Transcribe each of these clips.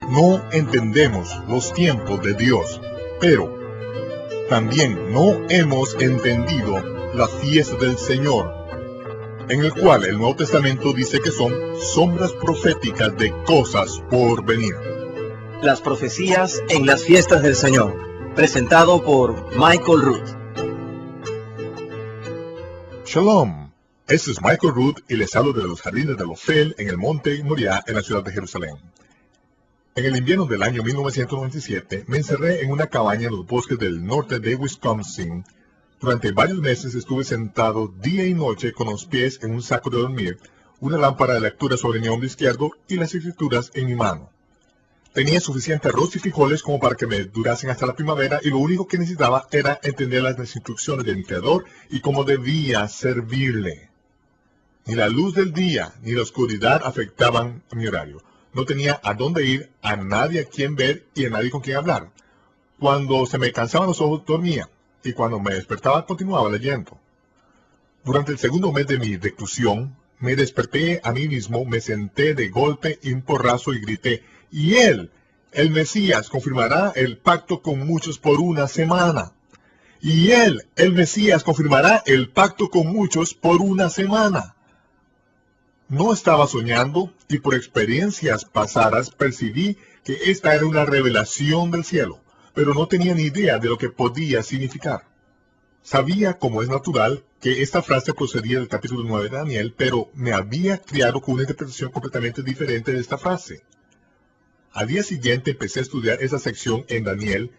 No entendemos los tiempos de Dios, pero también no hemos entendido la fiesta del Señor, en el cual el Nuevo Testamento dice que son sombras proféticas de cosas por venir. Las profecías en las fiestas del Señor, presentado por Michael Root. Shalom, este es Michael Root y les hablo de los jardines de Ofel en el monte Moriah en la ciudad de Jerusalén. En el invierno del año 1997 me encerré en una cabaña en los bosques del norte de Wisconsin. Durante varios meses estuve sentado día y noche con los pies en un saco de dormir, una lámpara de lectura sobre mi hombro izquierdo y las escrituras en mi mano. Tenía suficiente arroz y frijoles como para que me durasen hasta la primavera y lo único que necesitaba era entender las instrucciones de mi Creador y cómo debía servirle. Ni la luz del día ni la oscuridad afectaban mi horario. No tenía a dónde ir, a nadie a quien ver y a nadie con quien hablar. Cuando se me cansaban los ojos dormía y cuando me despertaba continuaba leyendo. Durante el segundo mes de mi reclusión me desperté a mí mismo, me senté de golpe y un porrazo y grité: y él, el Mesías, confirmará el pacto con muchos por una semana. Y él, el Mesías, confirmará el pacto con muchos por una semana. No estaba soñando y por experiencias pasadas percibí que esta era una revelación del cielo, pero no tenía ni idea de lo que podía significar. Sabía, como es natural, que esta frase procedía del capítulo 9 de Daniel, pero me había criado con una interpretación completamente diferente de esta frase. Al día siguiente empecé a estudiar esa sección en Daniel.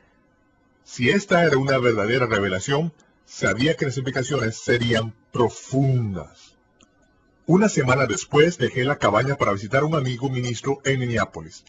Si esta era una verdadera revelación, sabía que las implicaciones serían profundas. Una semana después dejé la cabaña para visitar a un amigo ministro en Minneapolis.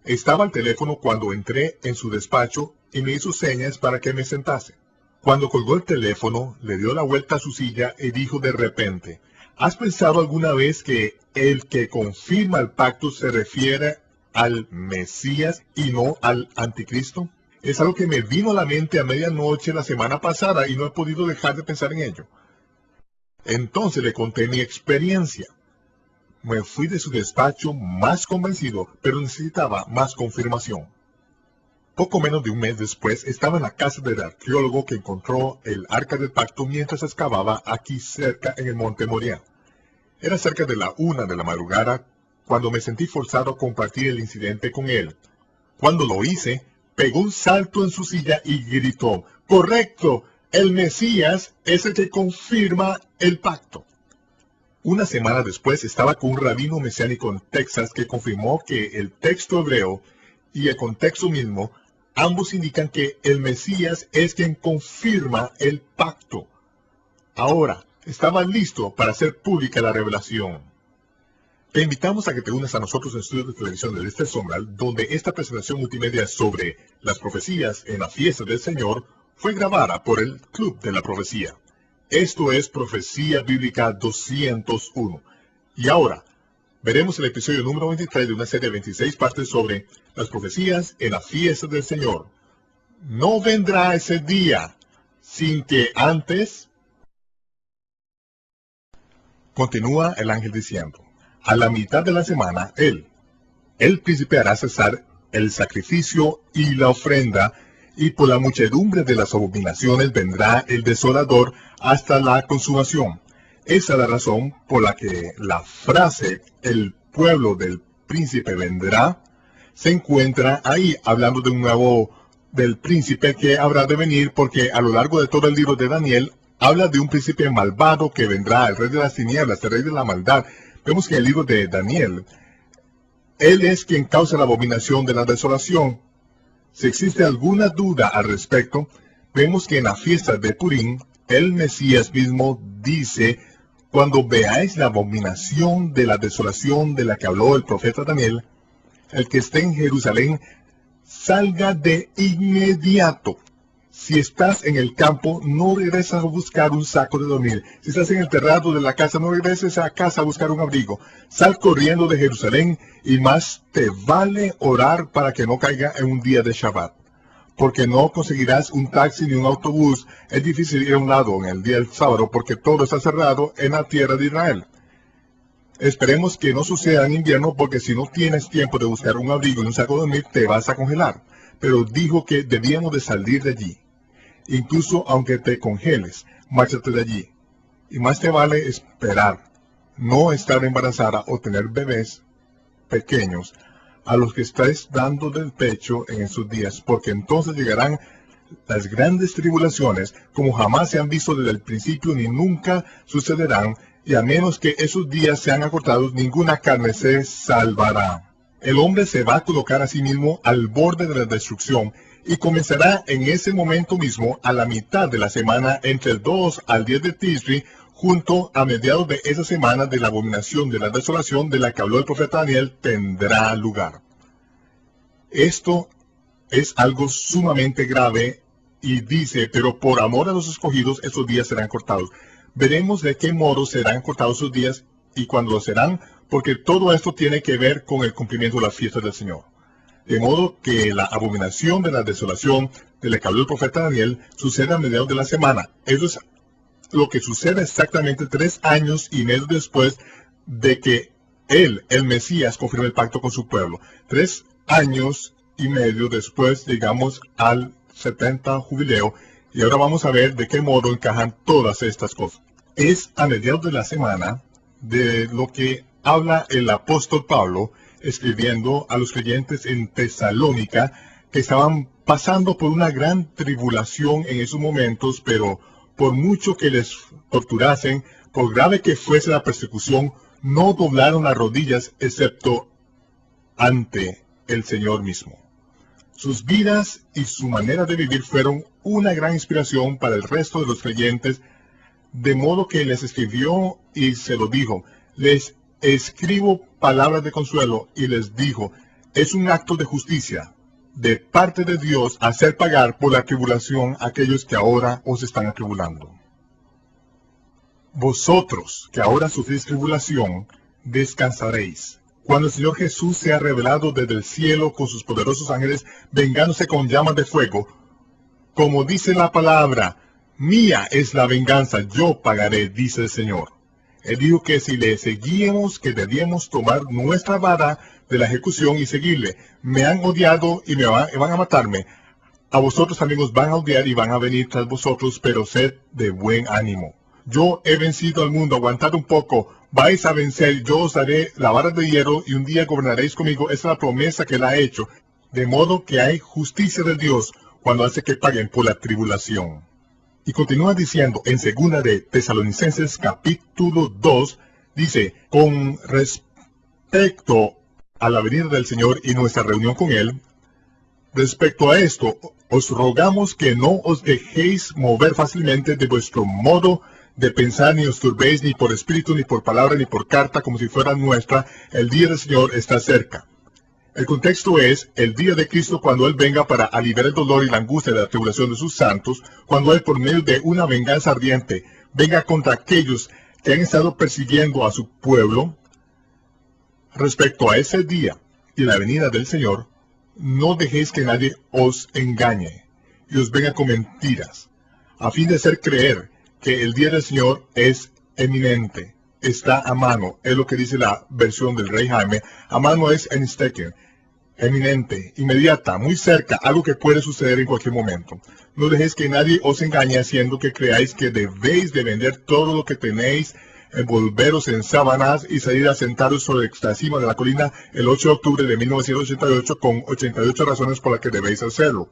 Estaba al teléfono cuando entré en su despacho y me hizo señas para que me sentase. Cuando colgó el teléfono, le dio la vuelta a su silla y dijo de repente: ¿has pensado alguna vez que el que confirma el pacto se refiere al Mesías y no al Anticristo? Es algo que me vino a la mente a medianoche la semana pasada y no he podido dejar de pensar en ello. Entonces le conté mi experiencia. Me fui de su despacho más convencido, pero necesitaba más confirmación. Poco menos de un mes después, estaba en la casa del arqueólogo que encontró el Arca del Pacto mientras excavaba aquí cerca en el monte Moriah. Era cerca de la 1 de la madrugada cuando me sentí forzado a compartir el incidente con él. Cuando lo hice, pegó un salto en su silla y gritó: ¡correcto! El Mesías es el que confirma el pacto. Una semana después estaba con un rabino mesiánico en Texas que confirmó que el texto hebreo y el contexto mismo ambos indican que el Mesías es quien confirma el pacto. Ahora, estaba listo para hacer pública la revelación. Te invitamos a que te unas a nosotros en estudios de televisión de Este Sombral, donde esta presentación multimedia sobre las profecías en la fiesta del Señor fue grabada por el Club de la Profecía. Esto es Profecía Bíblica 201. Y ahora, veremos el episodio número 23 de una serie de 26 partes sobre las profecías en la fiesta del Señor. No vendrá ese día sin que antes... Continúa el ángel diciendo: a la mitad de la semana, el príncipe hará cesar el sacrificio y la ofrenda, y por la muchedumbre de las abominaciones vendrá el desolador hasta la consumación. Esa es la razón por la que la frase "el pueblo del príncipe vendrá" se encuentra ahí, hablando de un nuevo del príncipe que habrá de venir, porque a lo largo de todo el libro de Daniel habla de un príncipe malvado que vendrá, el rey de las tinieblas, el rey de la maldad. Vemos que en el libro de Daniel, él es quien causa la abominación de la desolación. Si existe alguna duda al respecto, vemos que en la fiesta de Purim, el Mesías mismo dice: cuando veáis la abominación de la desolación de la que habló el profeta Daniel, el que esté en Jerusalén salga de inmediato. Si estás en el campo, no regreses a buscar un saco de dormir. Si estás en el terrado de la casa, no regreses a casa a buscar un abrigo. Sal corriendo de Jerusalén, y más te vale orar para que no caiga en un día de Shabbat. Porque no conseguirás un taxi ni un autobús. Es difícil ir a un lado en el día del sábado porque todo está cerrado en la tierra de Israel. Esperemos que no suceda en invierno, porque si no tienes tiempo de buscar un abrigo y un saco de dormir, te vas a congelar. Pero dijo que debíamos de salir de allí. Incluso aunque te congeles, márchate de allí. Y más te vale esperar, no estar embarazada o tener bebés pequeños a los que estáis dando del pecho en esos días, porque entonces llegarán las grandes tribulaciones, como jamás se han visto desde el principio ni nunca sucederán, y a menos que esos días sean acortados, ninguna carne se salvará. El hombre se va a colocar a sí mismo al borde de la destrucción, y comenzará en ese momento mismo, a la mitad de la semana, entre el 2 al 10 de Tisri, junto a mediados de esa semana de la abominación de la desolación de la que habló el profeta Daniel, tendrá lugar. Esto es algo sumamente grave, y dice, pero por amor a los escogidos, esos días serán cortados. Veremos de qué modo serán cortados esos días y cuándo lo serán, porque todo esto tiene que ver con el cumplimiento de las fiestas del Señor. De modo que la abominación de la desolación de la que habló el profeta Daniel sucede a mediados de la semana. Eso es lo que sucede exactamente 3 años y medio después de que él, el Mesías, confirme el pacto con su pueblo. 3 años y medio después llegamos al 70 jubileo, y ahora vamos a ver de qué modo encajan todas estas cosas. Es a mediados de la semana de lo que habla el apóstol Pablo, escribiendo a los creyentes en Tesalónica, que estaban pasando por una gran tribulación en esos momentos, pero por mucho que les torturasen, por grave que fuese la persecución, no doblaron las rodillas excepto ante el Señor mismo. Sus vidas y su manera de vivir fueron una gran inspiración para el resto de los creyentes, de modo que les escribió y se lo dijo: les escribo palabras de consuelo, y les dijo: es un acto de justicia de parte de Dios hacer pagar por la tribulación a aquellos que ahora os están atribulando. Vosotros, que ahora sufrís tribulación, descansaréis, cuando el Señor Jesús sea revelado desde el cielo con sus poderosos ángeles, vengándose con llamas de fuego. Como dice la palabra, mía es la venganza, yo pagaré, dice el Señor. Él dijo que si le seguíamos, que debíamos tomar nuestra vara de la ejecución y seguirle. Me han odiado y van a matarme. A vosotros también os van a odiar y van a venir tras vosotros, pero sed de buen ánimo. Yo he vencido al mundo, aguantad un poco, vais a vencer, yo os daré la vara de hierro y un día gobernaréis conmigo. Esa es la promesa que él ha hecho. De modo que hay justicia de Dios cuando hace que paguen por la tribulación. Y continúa diciendo en 2 de Tesalonicenses capítulo 2, dice: con respecto a la venida del Señor y nuestra reunión con Él, respecto a esto, os rogamos que no os dejéis mover fácilmente de vuestro modo de pensar, ni os turbéis ni por espíritu, ni por palabra, ni por carta, como si fuera nuestra. El día del Señor está cerca. El contexto es el día de Cristo, cuando Él venga para aliviar el dolor y la angustia de la tribulación de sus santos, cuando Él, por medio de una venganza ardiente, venga contra aquellos que han estado persiguiendo a su pueblo. Respecto a ese día y la venida del Señor, no dejéis que nadie os engañe y os venga con mentiras, a fin de hacer creer que el día del Señor es eminente, está a mano. Es lo que dice la versión del Rey Jaime. A mano es en Stecken, eminente, inmediata, muy cerca, algo que puede suceder en cualquier momento. No dejéis que nadie os engañe haciendo que creáis que debéis de vender todo lo que tenéis, envolveros en sábanas y salir a sentaros sobre la cima de la colina el 8 de octubre de 1988 con 88 razones por las que debéis hacerlo.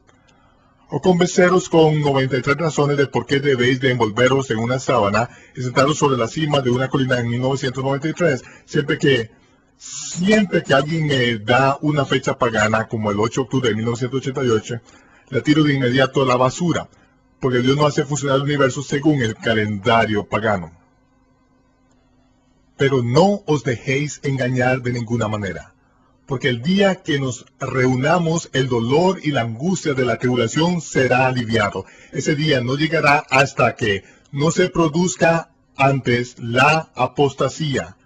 O convenceros con 93 razones de por qué debéis de envolveros en una sábana y sentaros sobre la cima de una colina en 1993, siempre que alguien me da una fecha pagana como el 8 de octubre de 1988, la tiro de inmediato a la basura, porque Dios no hace funcionar el universo según el calendario pagano. Pero no os dejéis engañar de ninguna manera, porque el día que nos reunamos, el dolor y la angustia de la tribulación será aliviado. Ese día no llegará hasta que no se produzca antes la apostasía,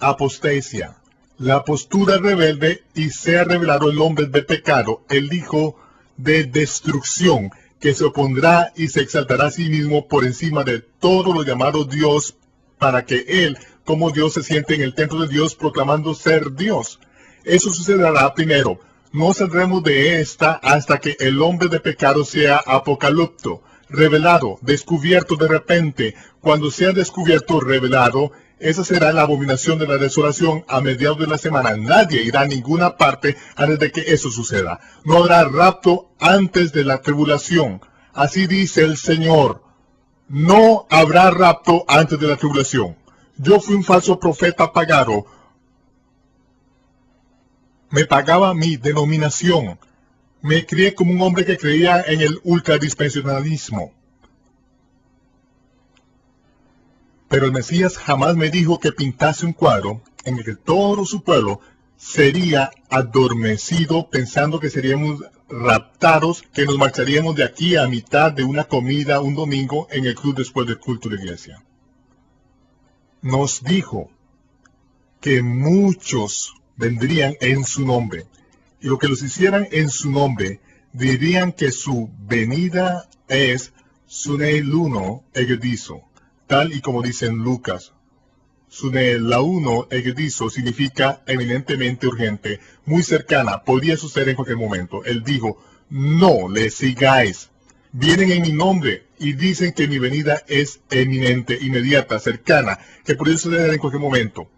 apostasia, la postura rebelde, y sea revelado el hombre de pecado, el hijo de destrucción, que se opondrá y se exaltará a sí mismo por encima de todo lo llamado Dios, para que él cómo Dios se siente en el templo de Dios proclamando ser Dios. Eso sucederá primero. No saldremos de esta hasta que el hombre de pecado sea apocalipto, revelado, descubierto de repente. Cuando sea descubierto, revelado, esa será la abominación de la desolación a mediados de la semana. Nadie irá a ninguna parte antes de que eso suceda. No habrá rapto antes de la tribulación. Así dice el Señor. No habrá rapto antes de la tribulación. Yo fui un falso profeta pagado. Me pagaba mi denominación. Me crié como un hombre que creía en el ultradispensacionalismo. Pero el Mesías jamás me dijo que pintase un cuadro en el que todo su pueblo sería adormecido pensando que seríamos raptados, que nos marcharíamos de aquí a mitad de una comida un domingo en el club después del culto de iglesia. Nos dijo que muchos vendrían en su nombre, y lo que los hicieran en su nombre, dirían que su venida es suneiluno egedizo, tal y como dice en Lucas. Sunelauno egedizo significa eminentemente urgente, muy cercana, podía suceder en cualquier momento. Él dijo, no le sigáis. Vienen en mi nombre y dicen que mi venida es eminente, inmediata, cercana, que podría suceder en cualquier momento.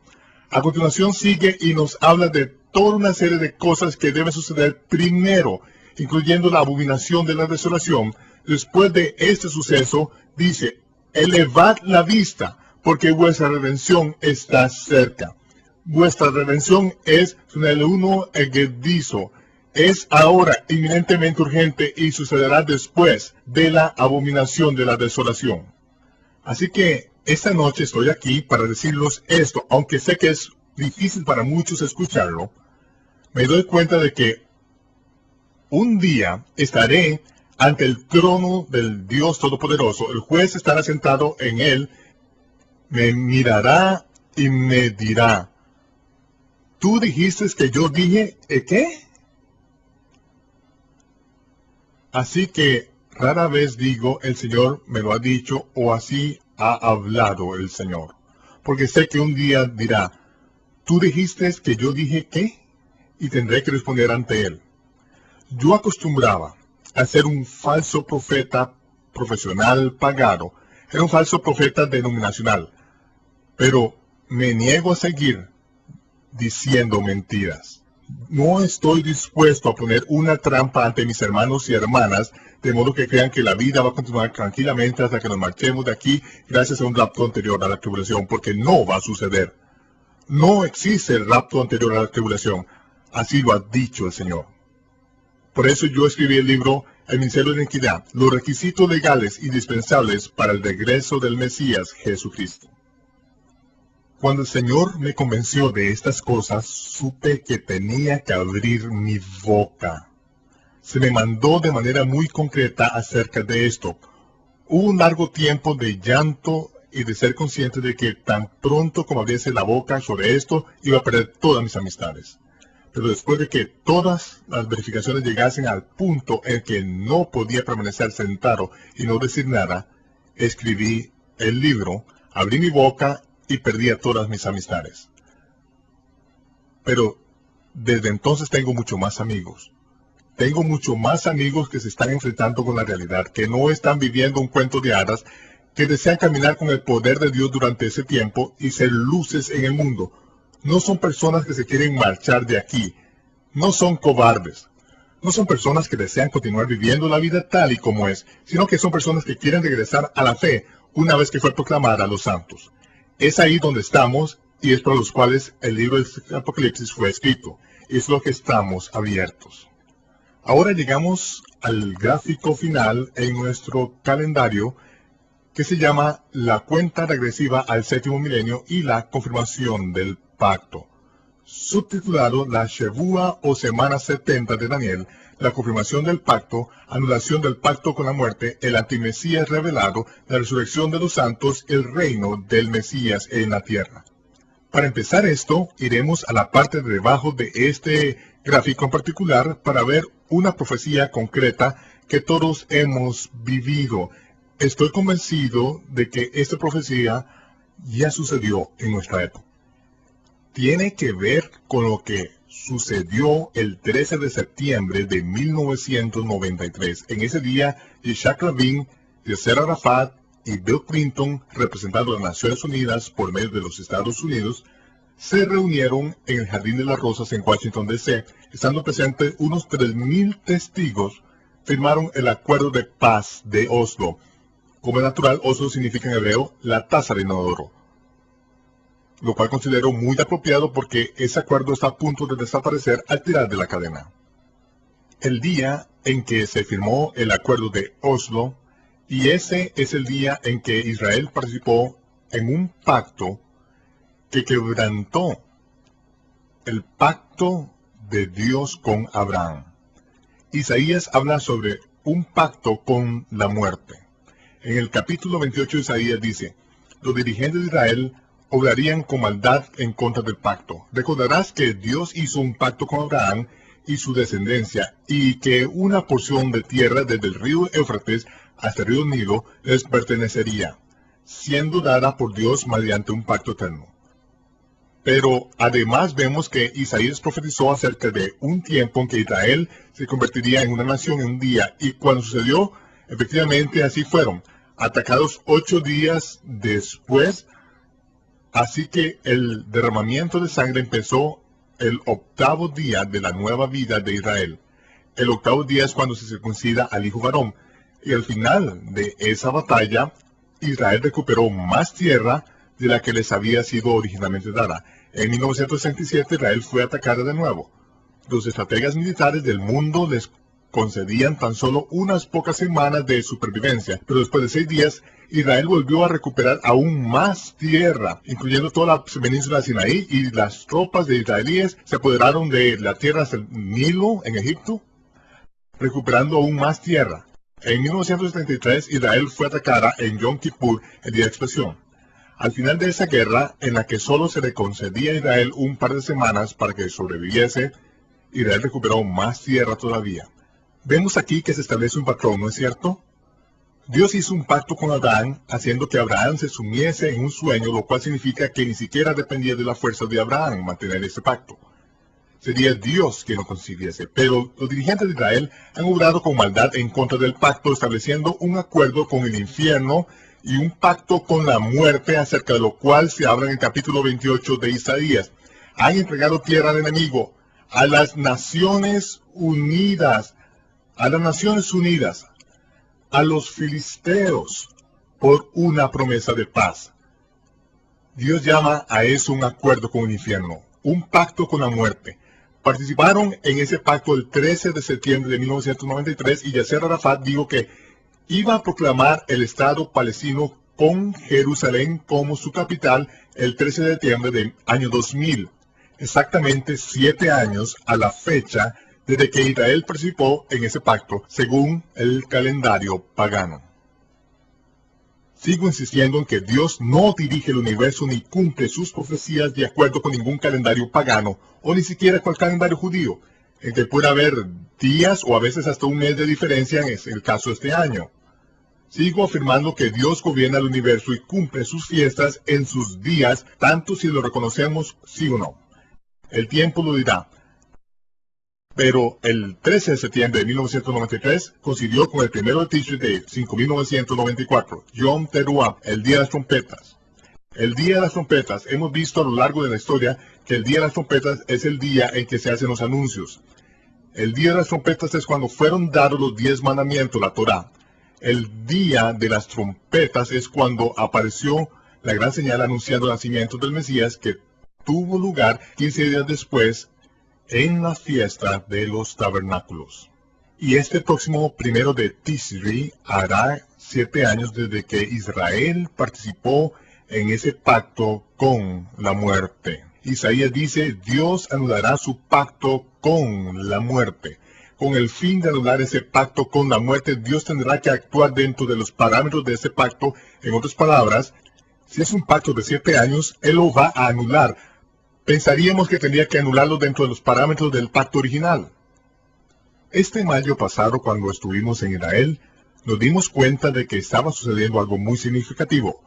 A continuación sigue y nos habla de toda una serie de cosas que deben suceder primero, incluyendo la abominación de la desolación. Después de este suceso, dice, elevad la vista, porque vuestra redención está cerca. Vuestra redención es el uno egedizo. Es ahora inminentemente urgente y sucederá después de la abominación de la desolación. Así que esta noche estoy aquí para decirles esto, aunque sé que es difícil para muchos escucharlo. Me doy cuenta de que un día estaré ante el trono del Dios Todopoderoso. El juez estará sentado en él, me mirará y me dirá, ¿tú dijiste que yo dije qué? Así que rara vez digo, el Señor me lo ha dicho, o así ha hablado el Señor. Porque sé que un día dirá, ¿tú dijiste que yo dije qué? Y tendré que responder ante Él. Yo acostumbraba a ser un falso profeta profesional pagado. Era un falso profeta denominacional. Pero me niego a seguir diciendo mentiras. No estoy dispuesto a poner una trampa ante mis hermanos y hermanas, de modo que crean que la vida va a continuar tranquilamente hasta que nos marchemos de aquí gracias a un rapto anterior a la tribulación, porque no va a suceder. No existe el rapto anterior a la tribulación. Así lo ha dicho el Señor. Por eso yo escribí el libro El Ministerio de Iniquidad, los requisitos legales indispensables para el regreso del Mesías Jesucristo. Cuando el Señor me convenció de estas cosas, supe que tenía que abrir mi boca. Se me mandó de manera muy concreta acerca de esto. Hubo un largo tiempo de llanto y de ser consciente de que tan pronto como abriese la boca sobre esto, iba a perder todas mis amistades. Pero después de que todas las verificaciones llegasen al punto en que no podía permanecer sentado y no decir nada, escribí el libro, abrí mi boca y perdí a todas mis amistades. Pero desde entonces tengo mucho más amigos. Tengo mucho más amigos que se están enfrentando con la realidad, que no están viviendo un cuento de hadas, que desean caminar con el poder de Dios durante ese tiempo y ser luces en el mundo. No son personas que se quieren marchar de aquí. No son cobardes. No son personas que desean continuar viviendo la vida tal y como es, sino que son personas que quieren regresar a la fe una vez que fue proclamada a los santos. Es ahí donde estamos y es por los cuales el libro del Apocalipsis fue escrito. Es lo que estamos abiertos. Ahora llegamos al gráfico final en nuestro calendario que se llama la cuenta regresiva al séptimo milenio y la confirmación del pacto. Subtitulado la Shevúa o Semana 70 de Daniel, la confirmación del pacto, anulación del pacto con la muerte, el antimesías revelado, la resurrección de los santos, el reino del Mesías en la tierra. Para empezar esto, iremos a la parte de debajo de este gráfico en particular para ver una profecía concreta que todos hemos vivido. Estoy convencido de que esta profecía ya sucedió en nuestra época. Tiene que ver con lo que sucedió el 13 de septiembre de 1993. En ese día, Yitzhak Rabin, Yasser Arafat y Bill Clinton, representando a las Naciones Unidas por medio de los Estados Unidos, se reunieron en el Jardín de las Rosas en Washington, D.C. Estando presentes unos 3,000 testigos, firmaron el Acuerdo de Paz de Oslo. Como es natural, Oslo significa en hebreo la taza de inodoro, lo cual considero muy apropiado porque ese acuerdo está a punto de desaparecer al tirar de la cadena. El día en que se firmó el Acuerdo de Oslo, y ese es el día en que Israel participó en un pacto que quebrantó el pacto de Dios con Abraham. Isaías habla sobre un pacto con la muerte. En el capítulo 28 de Isaías dice: los dirigentes de Israel obrarían con maldad en contra del pacto. Recordarás que Dios hizo un pacto con Abraham y su descendencia, y que una porción de tierra desde el río Éufrates hasta el río Nilo les pertenecería, siendo dada por Dios mediante un pacto eterno. Pero además vemos que Isaías profetizó acerca de un tiempo en que Israel se convertiría en una nación en un día, y cuando sucedió, efectivamente así fueron, atacados 8 días después. Así que el derramamiento de sangre empezó el 8º día de la nueva vida de Israel. El 8º día es cuando se circuncida al hijo varón. Y al final de esa batalla, Israel recuperó más tierra de la que les había sido originalmente dada. En 1967 Israel fue atacada de nuevo. Los estrategas militares del mundo les concedían tan solo unas pocas semanas de supervivencia, pero después de 6 días, Israel volvió a recuperar aún más tierra, incluyendo toda la península de Sinaí, y las tropas de israelíes se apoderaron de la tierra hasta el Nilo en Egipto, recuperando aún más tierra. En 1973, Israel fue atacada en Yom Kippur, el día de expiación. Al final de esa guerra, en la que solo se le concedía a Israel un par de semanas para que sobreviviese, Israel recuperó más tierra todavía. Vemos aquí que se establece un patrón, ¿no es cierto? Dios hizo un pacto con Abraham, haciendo que Abraham se sumiese en un sueño, lo cual significa que ni siquiera dependía de la fuerza de Abraham mantener ese pacto. Sería Dios quien lo consiguiese, pero los dirigentes de Israel han obrado con maldad en contra del pacto, estableciendo un acuerdo con el infierno y un pacto con la muerte, acerca de lo cual se habla en el capítulo 28 de Isaías. Han entregado tierra al enemigo, a las Naciones Unidas, a los filisteos, por una promesa de paz. Dios llama a eso un acuerdo con el infierno, un pacto con la muerte. Participaron en ese pacto el 13 de septiembre de 1993 y Yasser Arafat dijo que iba a proclamar el Estado palestino con Jerusalén como su capital el 13 de septiembre del año 2000, exactamente 7 años a la fecha desde que Israel participó en ese pacto, según el calendario pagano. Sigo insistiendo en que Dios no dirige el universo ni cumple sus profecías de acuerdo con ningún calendario pagano, o ni siquiera con el calendario judío, en que puede haber días o a veces hasta un mes de diferencia en el caso de este año. Sigo afirmando que Dios gobierna el universo y cumple sus fiestas en sus días, tanto si lo reconocemos sí o no. El tiempo lo dirá. Pero el 13 de septiembre de 1993 coincidió con el 1 de Tishri de 5994, Yom Teruah, el Día de las Trompetas. El Día de las Trompetas, hemos visto a lo largo de la historia que el Día de las Trompetas es el día en que se hacen los anuncios. El Día de las Trompetas es cuando fueron dados los 10 mandamientos, la Torá. El Día de las Trompetas es cuando apareció la gran señal anunciando el nacimiento del Mesías, que tuvo lugar 15 días después, en la fiesta de los tabernáculos. Y este próximo 1 de Tishri hará 7 años desde que Israel participó en ese pacto con la muerte. Isaías dice: Dios anulará su pacto con la muerte. Con el fin de anular ese pacto con la muerte, Dios tendrá que actuar dentro de los parámetros de ese pacto. En otras palabras, si es un pacto de 7 años, Él lo va a anular. Pensaríamos que tendría que anularlo dentro de los parámetros del pacto original. Este mayo pasado, cuando estuvimos en Israel, nos dimos cuenta de que estaba sucediendo algo muy significativo.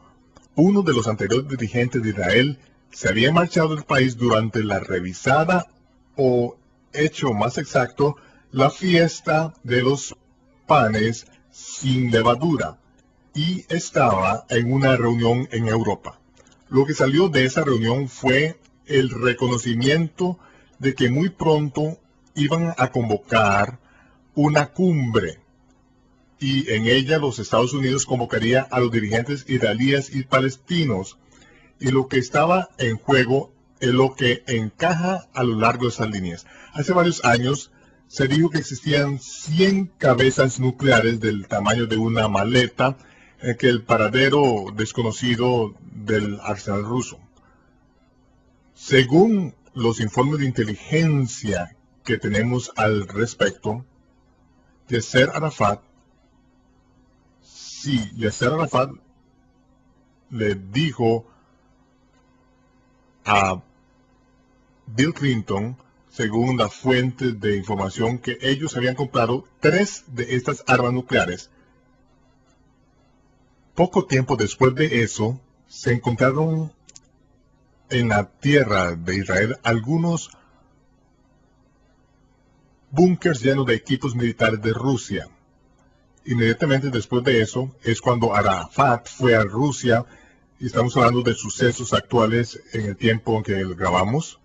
uno de los anteriores dirigentes de Israel se había marchado del país durante la revisada, o hecho más exacto, la fiesta de los panes sin levadura, y estaba en una reunión en Europa. Lo que salió de esa reunión fue el reconocimiento de que muy pronto iban a convocar una cumbre, y en ella los Estados Unidos convocaría a los dirigentes israelíes y palestinos, y lo que estaba en juego es lo que encaja a lo largo de esas líneas. Hace varios años se dijo que existían 100 cabezas nucleares del tamaño de una maleta, que el paradero desconocido del arsenal ruso. Según los informes de inteligencia que tenemos al respecto, Yasser Arafat le dijo a Bill Clinton, según las fuentes de información, que ellos habían comprado 3 de estas armas nucleares. Poco tiempo después de eso, se encontraron en la tierra de Israel algunos búnkers llenos de equipos militares de Rusia. Inmediatamente después de eso es cuando Arafat fue a Rusia, y estamos hablando de sucesos actuales en el tiempo en que grabamos.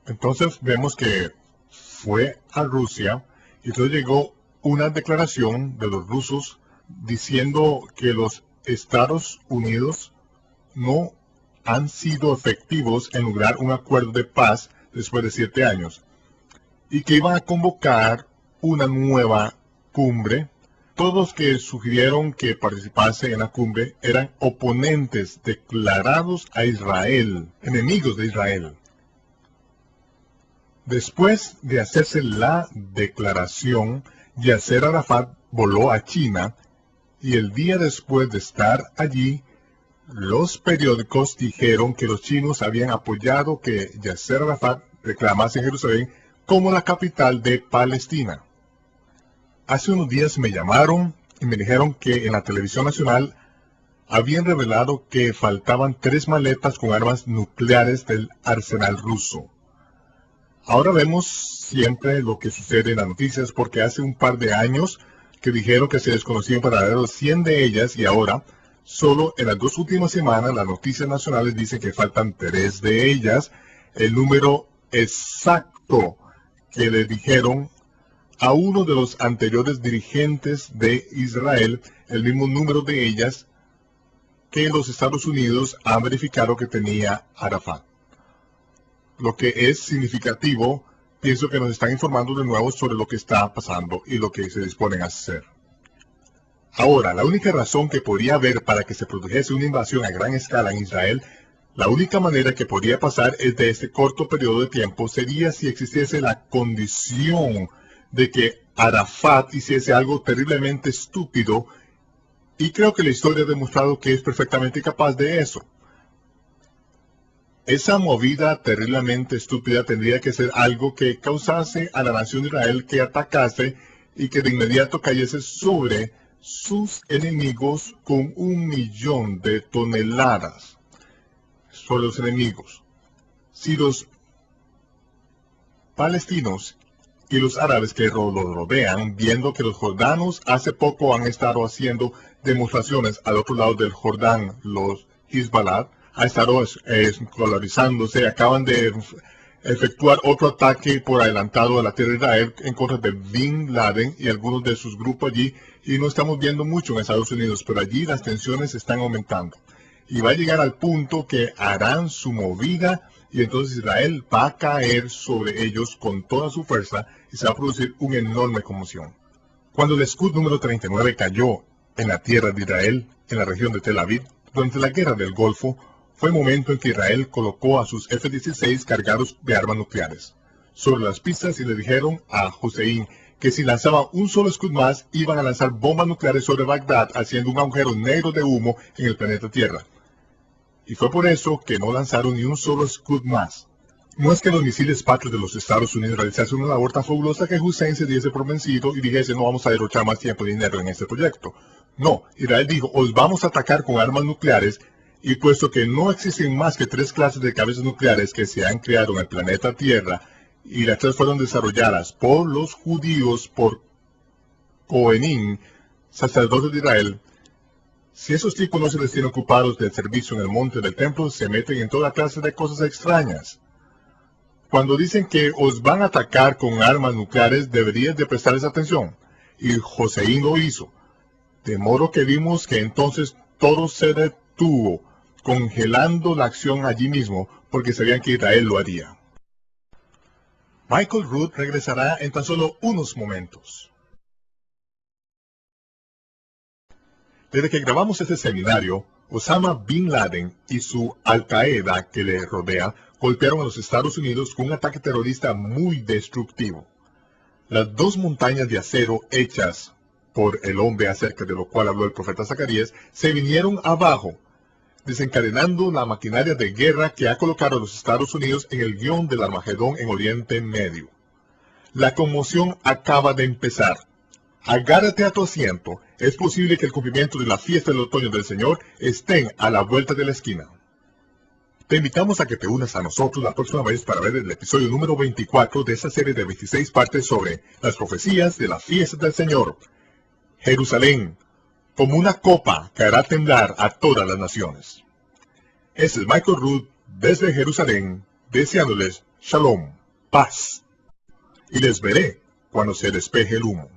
Entonces vemos que fue a Rusia, y entonces llegó una declaración de los rusos diciendo que los Estados Unidos no han sido efectivos en lograr un acuerdo de paz después de 7 años, y que iban a convocar una nueva cumbre. Todos los que sugirieron que participase en la cumbre eran oponentes declarados a Israel, enemigos de Israel. Después de hacerse la declaración, Yasser Arafat voló a China, y el día después de estar allí, los periódicos dijeron que los chinos habían apoyado que Yasser Arafat reclamase Jerusalén como la capital de Palestina. Hace unos días me llamaron y me dijeron que en la televisión nacional habían revelado que faltaban 3 maletas con armas nucleares del arsenal ruso. Ahora vemos siempre lo que sucede en las noticias, porque hace un par de años que dijeron que se desconocían para dar los 100 de ellas, y ahora, solo en las 2 últimas semanas, las noticias nacionales dicen que faltan 3 de ellas. El número exacto que le dijeron a uno de los anteriores dirigentes de Israel, el mismo número de ellas que los Estados Unidos han verificado que tenía Arafat. Lo que es significativo, pienso que nos están informando de nuevo sobre lo que está pasando y lo que se disponen a hacer. Ahora, la única razón que podría haber para que se produjese una invasión a gran escala en Israel, la única manera que podría pasar es de este corto periodo de tiempo, sería si existiese la condición de que Arafat hiciese algo terriblemente estúpido, y creo que la historia ha demostrado que es perfectamente capaz de eso. Esa movida terriblemente estúpida tendría que ser algo que causase a la nación de Israel que atacase y que de inmediato cayese sobre sus enemigos con 1.000.000 de toneladas sobre los enemigos. Si los palestinos y los árabes que lo rodean, viendo que los jordanos hace poco han estado haciendo demostraciones al otro lado del Jordán, los Hezbollah, ha estado escolarizándose, acaban de efectuar otro ataque por adelantado a la tierra de Israel en contra de Bin Laden y algunos de sus grupos allí, y no estamos viendo mucho en Estados Unidos, pero allí las tensiones están aumentando. Y va a llegar al punto que harán su movida, y entonces Israel va a caer sobre ellos con toda su fuerza, y se va a producir una enorme conmoción. Cuando el Scud número 39 cayó en la tierra de Israel, en la región de Tel Aviv, durante la guerra del Golfo, fue el momento en que Israel colocó a sus F-16 cargados de armas nucleares sobre las pistas, y le dijeron a Hussein que si lanzaba un solo Scud más, iban a lanzar bombas nucleares sobre Bagdad, haciendo un agujero negro de humo en el planeta Tierra. Y fue por eso que no lanzaron ni un solo Scud más. No es que los misiles Patriot de los Estados Unidos realizasen una labor tan fabulosa que Hussein se diese por vencido y dijese: no vamos a derrochar más tiempo y dinero en este proyecto. No, Israel dijo: os vamos a atacar con armas nucleares, Y puesto que no existen más que 3 clases de cabezas nucleares que se han creado en el planeta Tierra, y las 3 fueron desarrolladas por los judíos, por Cohenim, sacerdotes de Israel, si esos tipos no se les tiene ocupados del servicio en el monte del templo, se meten en toda clase de cosas extrañas. Cuando dicen que os van a atacar con armas nucleares, deberías de prestarles atención. Y Joseín lo hizo. De modo que vimos que entonces todo se detuvo, congelando la acción allí mismo, porque sabían que Israel lo haría. Michael Rood regresará en tan solo unos momentos. Desde que grabamos este seminario, Osama Bin Laden y su Al-Qaeda que le rodea golpearon a los Estados Unidos con un ataque terrorista muy destructivo. Las 2 montañas de acero hechas por el hombre acerca de lo cual habló el profeta Zacarías se vinieron abajo, desencadenando la maquinaria de guerra que ha colocado a los Estados Unidos en el guión del Armagedón en Oriente Medio. La conmoción acaba de empezar. Agárrate a tu asiento. Es posible que el cumplimiento de la fiesta del otoño del Señor estén a la vuelta de la esquina. Te invitamos a que te unas a nosotros la próxima vez para ver el episodio número 24 de esta serie de 26 partes sobre las profecías de la fiesta del Señor. Jerusalén, como una copa que hará temblar a todas las naciones. Ese es Michael Rood desde Jerusalén, deseándoles Shalom, paz. Y les veré cuando se despeje el humo.